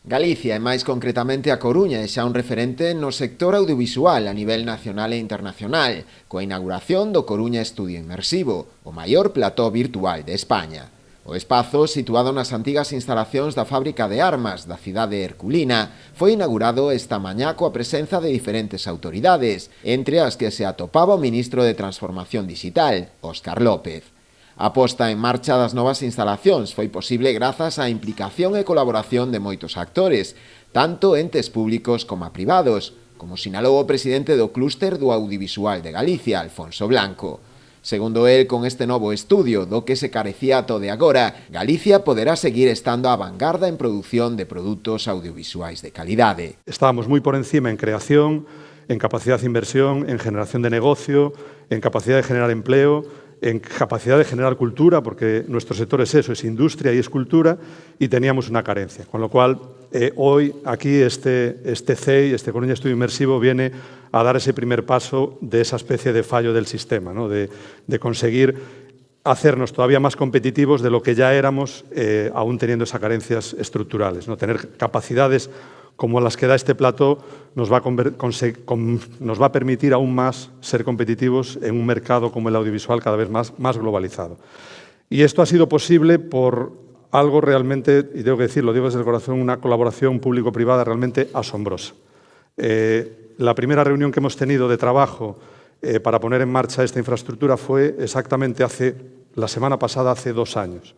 Galicia, e máis concretamente a Coruña, é xa un referente no sector audiovisual a nivel nacional e internacional, coa inauguración do Coruña Estudio Inmersivo, o maior plató virtual de España. O espazo, situado nas antigas instalacións da fábrica de armas da cidade herculina, foi inaugurado esta mañá coa presenza de diferentes autoridades, entre as que se atopaba o ministro de Transformación Digital, Óscar López. A posta en marcha das novas instalacións foi posible grazas á implicación e colaboración de moitos actores, tanto entes públicos como privados, como sinalou o presidente do clúster do audiovisual de Galicia, Alfonso Blanco. Segundo el, con este novo estudio, do que se carecía ata de agora, Galicia poderá seguir estando á vanguarda en produción de produtos audiovisuais de calidade. Estábamos moi por encima en creación, en capacidad de inversión, en generación de negocio, en capacidad de generar empleo, en capacidad de generar cultura, porque nuestro sector es eso, es industria y es cultura, y teníamos una carencia. Con lo cual, hoy aquí este CEI, este Coruña Estudio Inmersivo, viene a dar ese primer paso de esa especie de fallo del sistema, ¿no? de conseguir hacernos todavía más competitivos de lo que ya éramos, aún teniendo esas carencias estructurales, ¿no? Tener capacidades como las que da este plató nos va a permitir aún más ser competitivos en un mercado como el audiovisual cada vez más globalizado. Y esto ha sido posible por algo realmente, y tengo que decirlo, digo desde el corazón, una colaboración público-privada realmente asombrosa. La primera reunión que hemos tenido de trabajo para poner en marcha esta infraestructura fue exactamente la semana pasada, hace 2 años.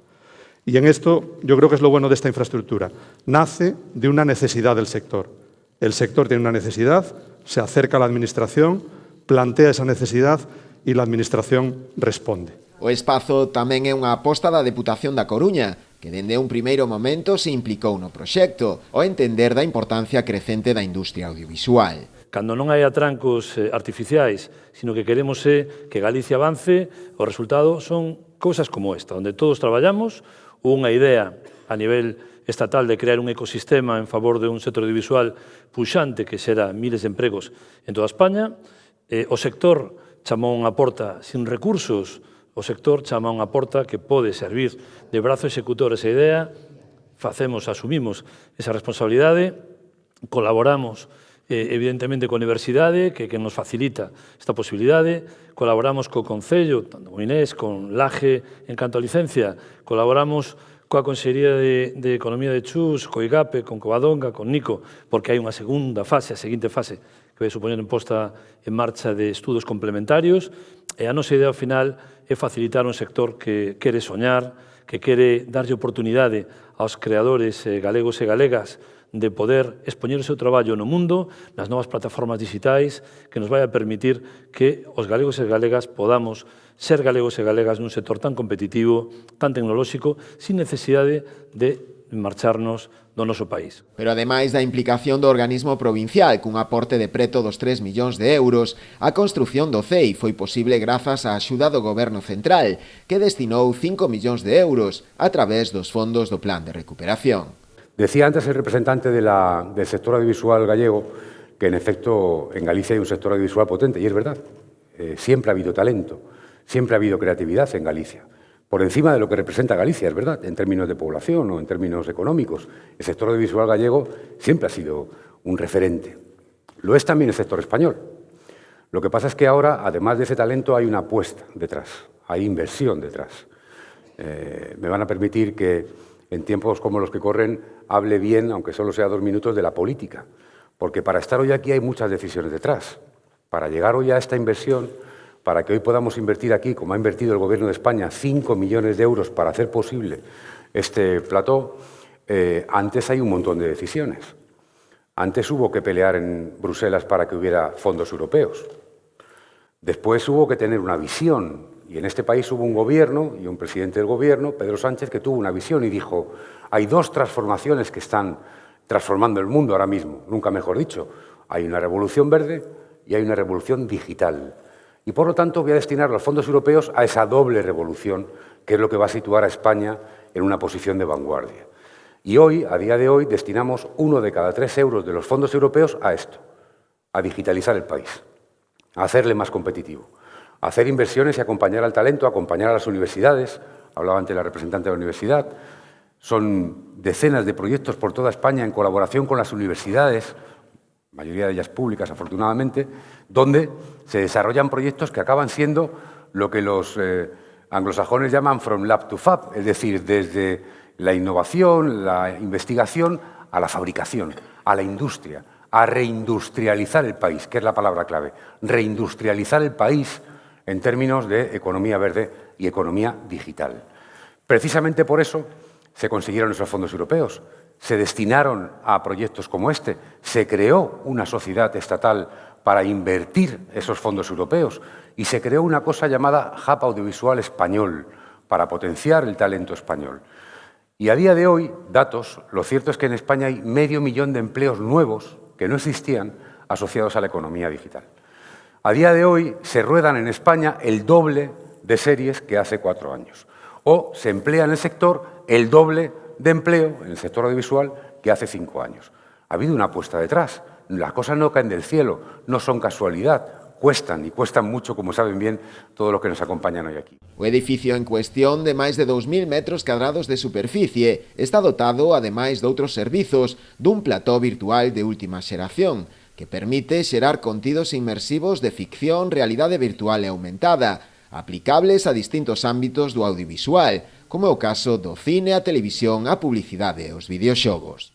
Y en esto yo creo que es lo bueno de esta infraestructura. Nace de una necesidad del sector. El sector tiene una necesidad, se acerca a la Administración, plantea esa necesidad y la Administración responde. O espazo tamén é unha aposta da Deputación da Coruña, que dende un primeiro momento se implicou no proxecto, ao entender da importancia crecente da industria audiovisual. Cando non hai atrancos artificiais, sino que queremos que Galicia avance, o resultado son cousas como esta, onde todos traballamos, unha idea a nivel estatal de crear un ecosistema en favor de un sector audiovisual puxante que xera miles de empregos en toda España. O sector chamou unha porta sin recursos, o sector chama unha porta que pode servir de brazo executor esa idea, asumimos esa responsabilidade, colaboramos evidentemente coa universidade, que nos facilita esta posibilidade, colaboramos co Concello, tanto con Inés, con LAGE, en canto a licencia, colaboramos coa Consellería de Economía de Chus, co IGAPE, con Covadonga, con Nico, porque hai unha segunda fase, a seguinte fase, que vai supoñer en posta en marcha de estudos complementarios, e a nosa idea ao final é facilitar un sector que quere soñar, que quere darlle oportunidade aos creadores galegos e galegas de poder expoñer o seu traballo no mundo, nas novas plataformas digitais, que nos vai a permitir que os galegos e galegas podamos ser galegos e galegas nun sector tan competitivo, tan tecnolóxico, sin necesidade de marcharnos do noso país. Pero ademais da implicación do organismo provincial cun aporte de preto dos 3 millóns de euros, a construción do CEI foi posible grazas á axuda do Goberno Central, que destinou 5 millóns de euros a través dos fondos do Plan de Recuperación. Decía antes el representante del sector audiovisual gallego que, en efecto, en Galicia hay un sector audiovisual potente, y es verdad. Siempre ha habido talento, siempre ha habido creatividad en Galicia. Por encima de lo que representa Galicia, es verdad, en términos de población o en términos económicos. El sector audiovisual gallego siempre ha sido un referente. Lo es también el sector español. Lo que pasa es que ahora, además de ese talento, hay una apuesta detrás, hay inversión detrás. Me van a permitir que en tiempos como los que corren, hable bien, aunque solo sea 2 minutos, de la política. Porque para estar hoy aquí hay muchas decisiones detrás. Para llegar hoy a esta inversión, para que hoy podamos invertir aquí, como ha invertido el Gobierno de España, 5 millones de euros para hacer posible este plató, antes hay un montón de decisiones. Antes hubo que pelear en Bruselas para que hubiera fondos europeos. Después hubo que tener una visión. Y en este país hubo un gobierno y un presidente del gobierno, Pedro Sánchez, que tuvo una visión y dijo: hay 2 transformaciones que están transformando el mundo ahora mismo, nunca mejor dicho. Hay una revolución verde y hay una revolución digital. Y por lo tanto voy a destinar los fondos europeos a esa doble revolución, que es lo que va a situar a España en una posición de vanguardia. Y hoy, a día de hoy, destinamos 1 de cada 3 euros de los fondos europeos a esto, a digitalizar el país, a hacerle más competitivo, a hacer inversiones y acompañar al talento, acompañar a las universidades. Hablaba antes la representante de la universidad. Son decenas de proyectos por toda España en colaboración con las universidades, la mayoría de ellas públicas, afortunadamente, donde se desarrollan proyectos que acaban siendo lo que los anglosajones llaman from lab to fab, es decir, desde la innovación, la investigación, a la fabricación, a la industria, a reindustrializar el país, que es la palabra clave, reindustrializar el país en términos de economía verde y economía digital. Precisamente por eso se consiguieron esos fondos europeos, se destinaron a proyectos como este, se creó una sociedad estatal para invertir esos fondos europeos y se creó una cosa llamada Hub Audiovisual Español para potenciar el talento español. Y a día de hoy, datos, lo cierto es que en España hay 500.000 de empleos nuevos que no existían asociados a la economía digital. A día de hoy se ruedan en España el doble de series que hace 4 años. O se emplea en el sector el doble de empleo en el sector audiovisual que hace 5 años. Ha habido una apuesta detrás. Las cosas no caen del cielo, no son casualidad, cuestan, y cuestan mucho, como saben bien todos los que nos acompañan hoy aquí. O edificio en cuestión, de máis de 2.000 metros cadrados de superficie, está dotado, ademais de outros servizos, dun plató virtual de última xeración, que permite xerar contidos inmersivos de ficción, realidade virtual e aumentada, aplicables a distintos ámbitos do audiovisual, como é o caso do cine, a televisión, a publicidade e os videoxogos.